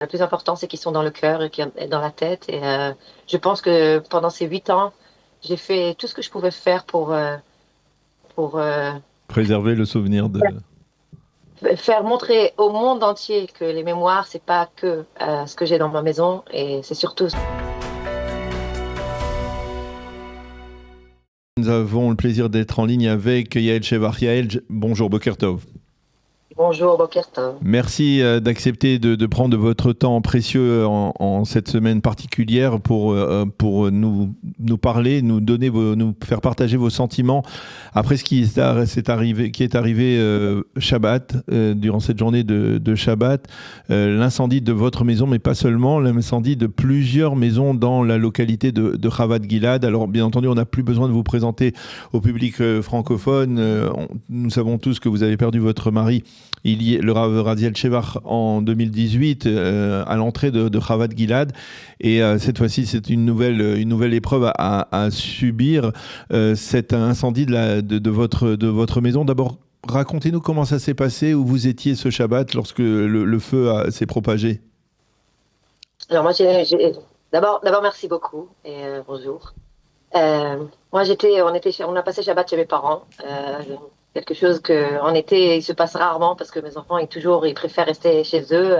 le plus important, c'est qu'ils sont dans le cœur et dans la tête. Et je pense que pendant ces 8 ans, j'ai fait tout ce que je pouvais faire pour Préserver le souvenir de... faire montrer au monde entier que les mémoires, c'est pas que ce que j'ai dans ma maison, et c'est surtout. Nous avons le plaisir d'être en ligne avec Yael Chevar. Yael, bonjour, Boker Tov. Bonjour, Boker Tov. Merci d'accepter de prendre votre temps précieux en cette semaine particulière pour nous parler, nous donner nous faire partager vos sentiments après ce qui est arrivé Shabbat, durant cette journée de Shabbat, l'incendie de votre maison, mais pas seulement, l'incendie de plusieurs maisons dans la localité de Chavat Gilad. Alors bien entendu, on n'a plus besoin de vous présenter au public francophone. Nous savons tous que vous avez perdu votre mari, le Rav Raziel Chevar, en 2018 à l'entrée de Chavat Gilad, et cette fois-ci c'est une nouvelle épreuve à subir, cet incendie de votre maison. D'abord, racontez-nous comment ça s'est passé, où vous étiez ce Shabbat lorsque le feu s'est propagé. Alors moi, d'abord merci beaucoup et bonjour. Moi, on a passé Shabbat chez mes parents. Quelque chose que en été il se passe rarement parce que mes enfants ils préfèrent rester chez eux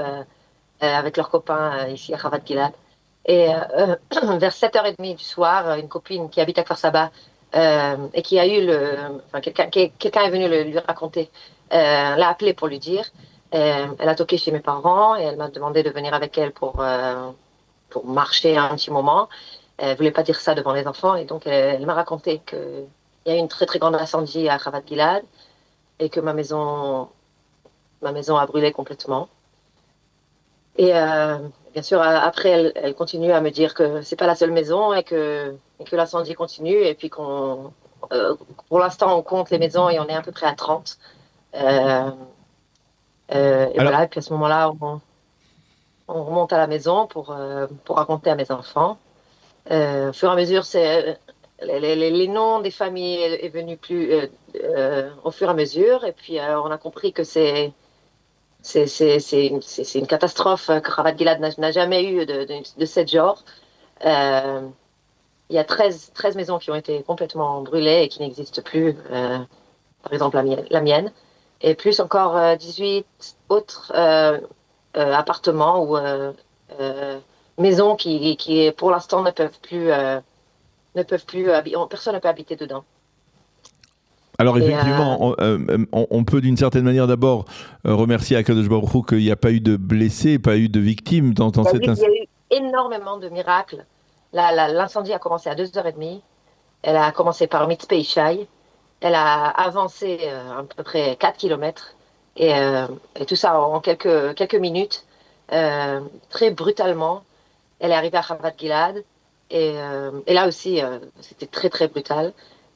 avec leurs copains ici à Chavat Gilad. Et vers 7h30 du soir, une copine qui habite à Kfar Saba et qui a eu quelqu'un est venu lui raconter, l'a appelé pour lui dire. Elle a toqué chez mes parents et elle m'a demandé de venir avec elle pour marcher un petit moment. Elle voulait pas dire ça devant les enfants, et donc elle m'a raconté qu'il y a eu une très très grande incendie à Chavat Gilad et que ma maison a brûlé complètement. Et bien sûr, après, elle continue à me dire que c'est pas la seule maison et que l'incendie continue, et puis pour l'instant, on compte les maisons et on est à peu près à 30. Et Alors, voilà, et puis à ce moment-là, on remonte à la maison pour raconter à mes enfants. Au fur et à mesure, les noms des familles est venu au fur et à mesure, et puis on a compris que c'est une catastrophe que Chavat Gilad n'a jamais eu de ce genre. Il y a 13 maisons qui ont été complètement brûlées et qui n'existent plus, par exemple la mienne, et plus encore 18 autres appartements ou maisons qui pour l'instant personne ne peut habiter dedans. Alors Et effectivement, on peut d'une certaine manière d'abord remercier Akadosh Baruch Hu qu'il n'y a pas eu de blessés, pas eu de victimes dans cet il y incendie. a eu énormément de miracles. L'incendie a commencé à 2h30. Elle a commencé par Mitzpeh Ishaï. Elle a avancé à peu près 4 kilomètres. Et tout ça en quelques minutes, très brutalement. Elle est arrivée à Chavat Gilad. Et là aussi, c'était très, très brutal.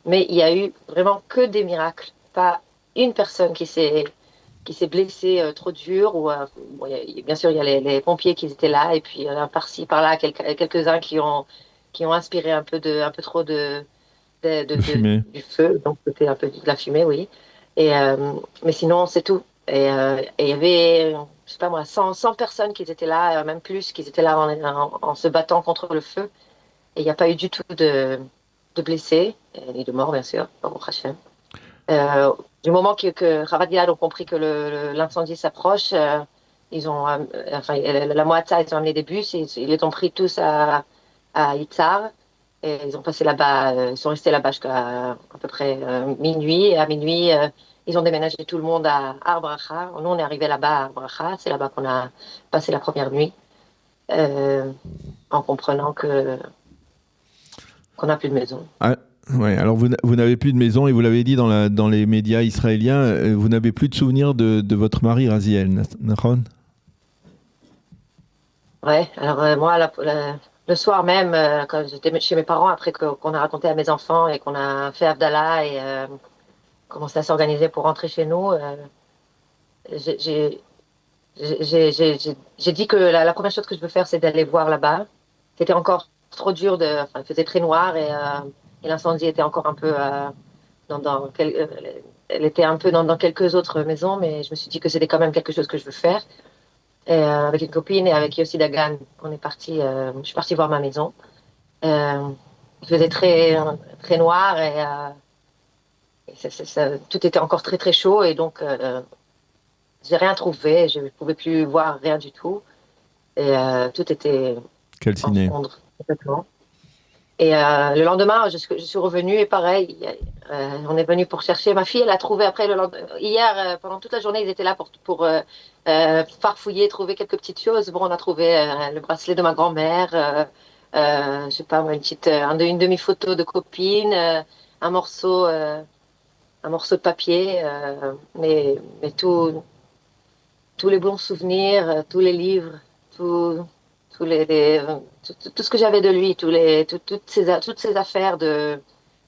Mais il y a eu vraiment que des miracles. Pas une personne qui s'est blessée trop dur. Bon, bien sûr, il y a les pompiers qui étaient là. Et puis, par-ci, par-là, quelques-uns qui ont inspiré un peu trop De fumée. du feu. Donc, c'était un peu de la fumée, oui. Mais sinon, c'est tout. Et il y avait, je sais pas moi, 100 personnes qui étaient là, même plus, qui étaient là en se battant contre le feu. Et il n'y a pas eu du tout de blessés, ni de morts, bien sûr, Baruch Hashem. Du moment que Chavat Gilad ont compris que l'incendie s'approche, la Moatzah, ils ont amené des bus, ils les ont pris tous à Yitzhar, et ils ont passé là-bas, ils sont restés là-bas jusqu'à à peu près minuit, et à minuit, ils ont déménagé tout le monde à Har Bracha. Nous, on est arrivés là-bas à Har Bracha, c'est là-bas qu'on a passé la première nuit, en comprenant qu'on n'a plus de maison. Ah, ouais, alors vous n'avez plus de maison, et vous l'avez dit dans les médias israéliens, vous n'avez plus de souvenirs de votre mari Raziel, Nahon? Ouais, alors moi, le soir même, quand j'étais chez mes parents, après qu'on a raconté à mes enfants et qu'on a fait Abdallah et commencé à s'organiser pour rentrer chez nous, j'ai j'ai- j'ai dit que la première chose que je veux faire, c'est d'aller voir là-bas. C'était encore trop dur, enfin, il faisait très noir, et l'incendie était encore un peu elle était un peu dans quelques autres maisons, mais je me suis dit que c'était quand même quelque chose que je veux faire. avec une copine et avec Yossi Dagan. Je suis partie voir ma maison. Il faisait très, très noir et tout était encore très très chaud et donc j'ai rien trouvé. Je ne pouvais plus voir rien du tout et tout était en Calciné. cendres complètement. Et le lendemain, je suis revenue et pareil, on est venu pour chercher. Ma fille, elle a trouvé après hier, pendant toute la journée, ils étaient là pour farfouiller, trouver quelques petites choses. Bon, on a trouvé le bracelet de ma grand-mère, je sais pas, une demi-photo de copine, un morceau, euh, un morceau de papier, mais tous les bons souvenirs, tous les livres, tout, tout ce que j'avais de lui, toutes ces affaires de.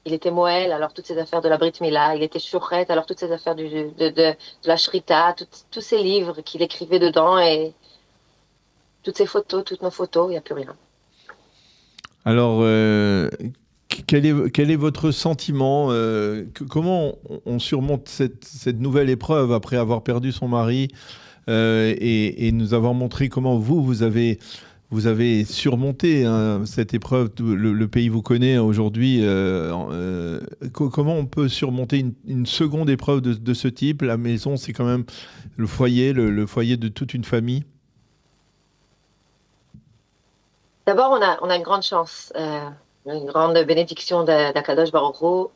Il était Moël, alors toutes ces affaires de la Brit Mila, il était Shochet, alors toutes ces affaires de la Shrita, tous ces livres qu'il écrivait dedans et toutes ces photos, toutes nos photos, il n'y a plus rien. Alors, quel est votre sentiment comment on surmonte cette nouvelle épreuve après avoir perdu son mari et nous avoir montré comment vous avez surmonté hein, cette épreuve. Le pays vous connaît aujourd'hui. Comment on peut surmonter une seconde épreuve de ce type? La maison, c'est quand même le foyer, le foyer de toute une famille. D'abord, on a une grande chance, une grande bénédiction d'Akadosh Baruch Hu,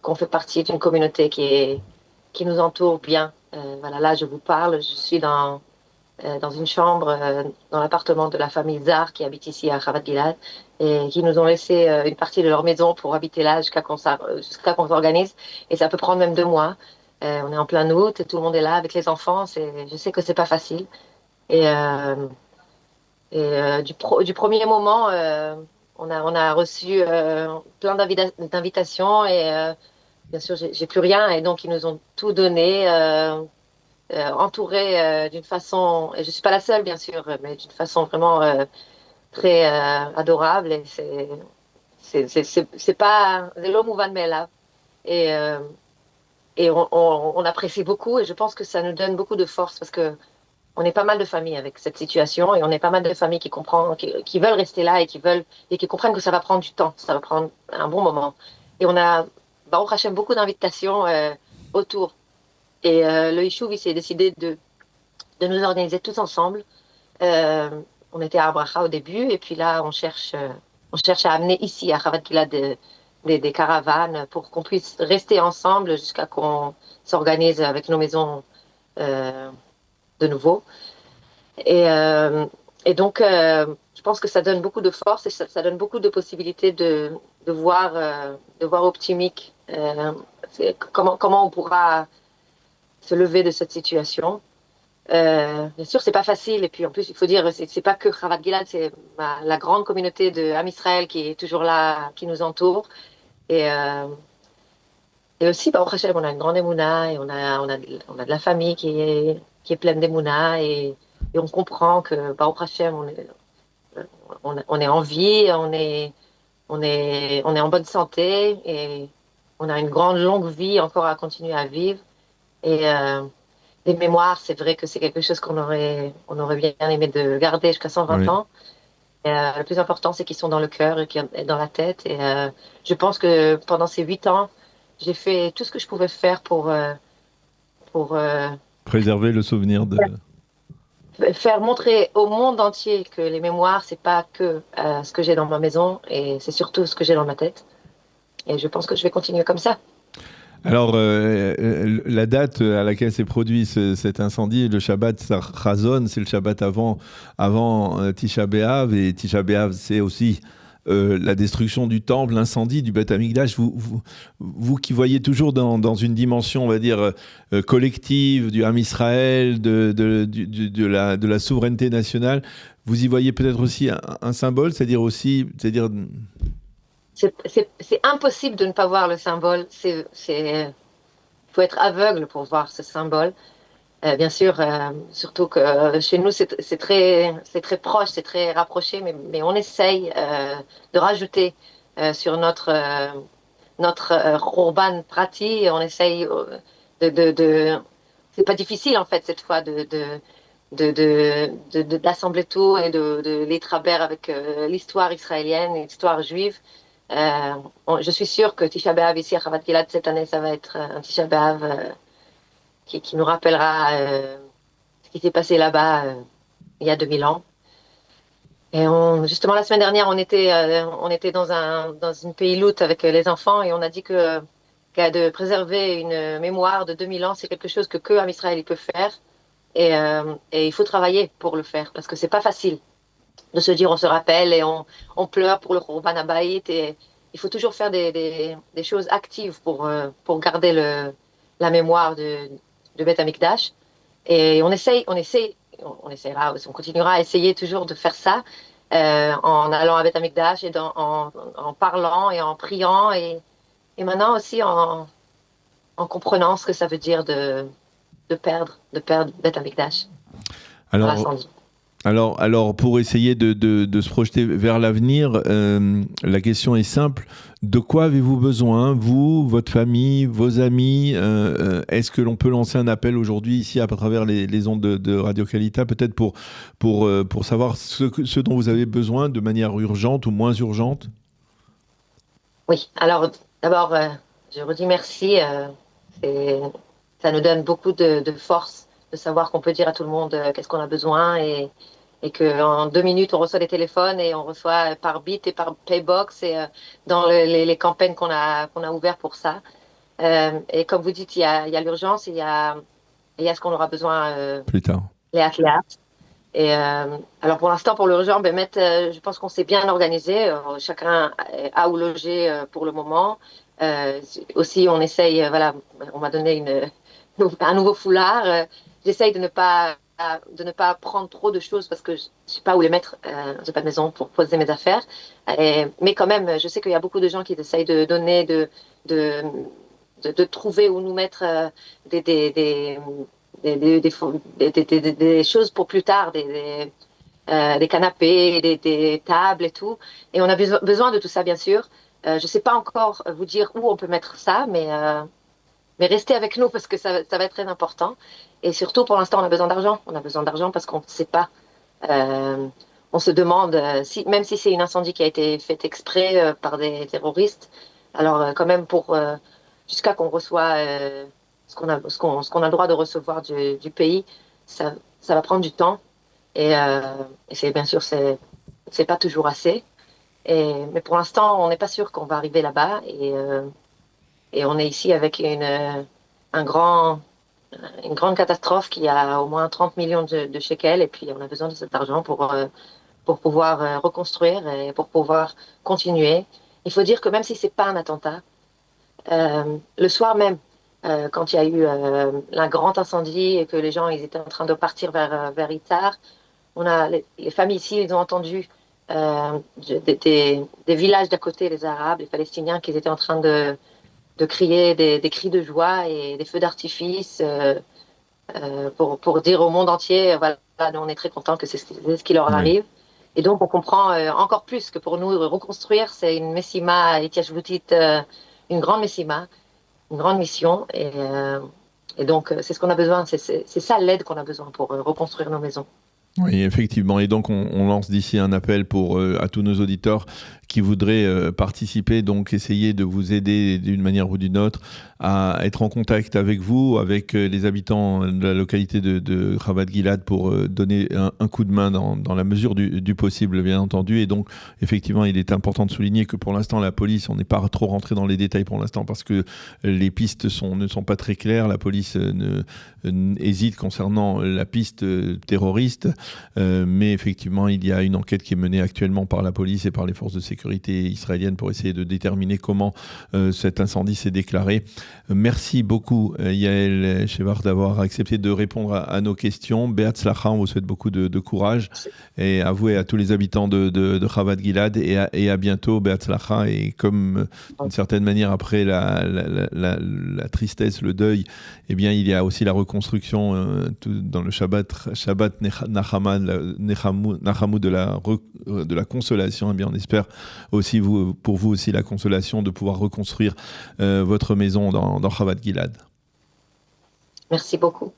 qu'on fait partie d'une communauté qui nous entoure bien. Voilà, là, je vous parle, je suis dans une chambre, dans l'appartement de la famille Zar qui habite ici à Chavat Gilad et qui nous ont laissé une partie de leur maison pour habiter là jusqu'à qu'on s'organise. Et ça peut prendre même 2 mois. On est en plein août et tout le monde est là avec les enfants. Je sais que c'est pas facile. Et, du premier moment, on a reçu plein d'invitations et bien sûr, j'ai plus rien. Et donc, ils nous ont tout donné. Entourée d'une façon, et je suis pas la seule bien sûr, mais d'une façon vraiment très adorable. Et c'est pas c'est l'homme ou Van Mela. Et, on apprécie beaucoup et je pense que ça nous donne beaucoup de force parce que on est pas mal de familles avec cette situation et on est pas mal de familles qui veulent rester là et qui comprennent que ça va prendre du temps, ça va prendre un bon moment. Et on a, Baruch Hashem, beaucoup d'invitations autour. Et le Yishuv, il s'est décidé de nous organiser tous ensemble. On était à Abracha au début, et puis là, on cherche à amener ici, à Chavat Gilad, des caravanes pour qu'on puisse rester ensemble jusqu'à qu'on s'organise avec nos maisons de nouveau. Et, euh, et donc, je pense que ça donne beaucoup de force et ça donne beaucoup de possibilités de voir optimique comment on pourra se lever de cette situation. Bien sûr, c'est pas facile. Et puis en plus, il faut dire, c'est pas que Chavat Gilad, c'est la grande communauté de Am Israël qui est toujours là, qui nous entoure. Et, euh, et aussi, bah, au Hachem, on a une grande émouna et on a de la famille qui est pleine d'émouna et on comprend que, bah, au Hachem, on est en vie, on est en bonne santé et on a une grande longue vie encore à continuer à vivre. Et les mémoires, c'est vrai que c'est quelque chose on aurait bien aimé de garder jusqu'à 120 Oui. ans. Et, le plus important, c'est qu'ils sont dans le cœur et dans la tête. Et je pense que pendant ces 8 ans, j'ai fait tout ce que je pouvais faire pour Préserver le souvenir de. faire montrer au monde entier que les mémoires, c'est pas que ce que j'ai dans ma maison, et c'est surtout ce que j'ai dans ma tête. Et je pense que je vais continuer comme ça. Alors, la date à laquelle s'est produit cet incendie, le Shabbat Chazon, c'est le Shabbat avant Tisha B'Av, et Tisha B'Av, c'est aussi la destruction du temple, l'incendie du Beth Amikdash. Vous qui voyez toujours dans une dimension, on va dire, collective du Ham Israël, de la souveraineté nationale, vous y voyez peut-être aussi un symbole, c'est-à-dire C'est impossible de ne pas voir le symbole. Faut être aveugle pour voir ce symbole. Bien sûr, surtout que chez nous, c'est très proche, c'est très rapproché, mais on essaye de rajouter sur notre Khorban Prati, on essaye c'est pas difficile en fait cette fois d'assembler tout et de les traber avec l'histoire israélienne et l'histoire juive. Je suis sûre que Tisha B'Av ici à Chavat Gilad cette année, ça va être un Tisha B'Av qui nous rappellera ce qui s'est passé là-bas il y a 2000 ans. Et justement, la semaine dernière, on était dans une pays loot avec les enfants et on a dit que de préserver une mémoire de 2000 ans, c'est quelque chose que Am Israël il peut faire. Et il faut travailler pour le faire parce que c'est pas facile de se dire on se rappelle et on pleure pour le Khurban Habayit. Et il faut toujours faire des choses actives pour garder la mémoire de Beth Amikdash. Et on essaiera, on continuera à essayer toujours de faire ça en allant à Beth Amikdash et en parlant et en priant et maintenant aussi en comprenant ce que ça veut dire de perdre Beth Amikdash dans l'incendie. Alors, pour essayer de se projeter vers l'avenir, la question est simple. De quoi avez-vous besoin, vous, votre famille, vos amis est-ce que l'on peut lancer un appel aujourd'hui ici à travers les ondes de Radio Kalita, peut-être pour savoir ce dont vous avez besoin de manière urgente ou moins urgente? Oui, alors d'abord, je redis merci. Ça nous donne beaucoup de force de savoir qu'on peut dire à tout le monde qu'est-ce qu'on a besoin et qu'en 2 minutes, on reçoit des téléphones et on reçoit par Bit et par Paybox et dans les campagnes qu'on a ouvertes pour ça. Et comme vous dites, il y a l'urgence, il y a ce qu'on aura besoin plus tard. Les athlètes. Et alors pour l'instant, pour l'urgence, je pense qu'on s'est bien organisé. Chacun a où loger pour le moment. Aussi, on essaye, voilà, on m'a donné un nouveau foulard. J'essaye de ne pas prendre trop de choses parce que je ne sais pas où les mettre. J'ai pas de maison pour poser mes affaires. Mais quand même, je sais qu'il y a beaucoup de gens qui essayent de donner, de trouver où nous mettre des choses pour plus tard, des canapés, des tables et tout. Et on a besoin de tout ça, bien sûr. Je ne sais pas encore vous dire où on peut mettre ça, mais restez avec nous parce que ça va être très important. Et surtout, pour l'instant, on a besoin d'argent. On a besoin d'argent parce qu'on ne sait pas. On se demande, même si c'est une incendie qui a été faite exprès par des terroristes, alors quand même jusqu'à qu'on reçoit ce qu'on a le droit de recevoir du pays, ça va prendre du temps. Et bien sûr, c'est pas toujours assez. Mais pour l'instant, on n'est pas sûr qu'on va arriver là-bas. Et on est ici avec une grande catastrophe qui a au moins 30 millions de shekels. Et puis, on a besoin de cet argent pour pouvoir reconstruire et pour pouvoir continuer. Il faut dire que même si ce n'est pas un attentat, le soir même, quand il y a eu un grand incendie et que les gens ils étaient en train de partir vers Itzar, les familles ici, ils ont entendu des villages d'à côté, les Arabes, les Palestiniens, qui étaient en train de crier des cris de joie et des feux d'artifice pour dire au monde entier, voilà, nous on est très contents que c'est ce qui leur arrive. Et donc on comprend encore plus que pour nous reconstruire, c'est une messima Itiashvutit, une grande messima, une grande mission. Et donc c'est ce qu'on a besoin, c'est ça l'aide qu'on a besoin pour reconstruire nos maisons. Oui, effectivement. Et donc, on lance d'ici un appel à tous nos auditeurs qui voudraient participer, donc essayer de vous aider d'une manière ou d'une autre à être en contact avec vous, avec les habitants de la localité de Chavat Gilad pour donner un coup de main dans la mesure du possible, bien entendu. Et donc, effectivement, il est important de souligner que pour l'instant, la police, on n'est pas trop rentré dans les détails pour l'instant parce que les pistes ne sont pas très claires. La police hésite concernant la piste terroriste. Mais effectivement, il y a une enquête qui est menée actuellement par la police et par les forces de sécurité israéliennes pour essayer de déterminer comment cet incendie s'est déclaré. Merci beaucoup, Yael Shevar, d'avoir accepté de répondre à nos questions. Be'atzlacha, on vous souhaite beaucoup de courage. Et à vous et à tous les habitants de Chavat Gilad. Et à bientôt, Be'atzlacha. Et comme d'une certaine manière, après la tristesse, le deuil, eh bien, il y a aussi la reconstruction dans le Shabbat Nachamu de la consolation. Eh bien, on espère aussi pour vous aussi la consolation de pouvoir reconstruire votre maison dans Chavat Gilad. Merci beaucoup.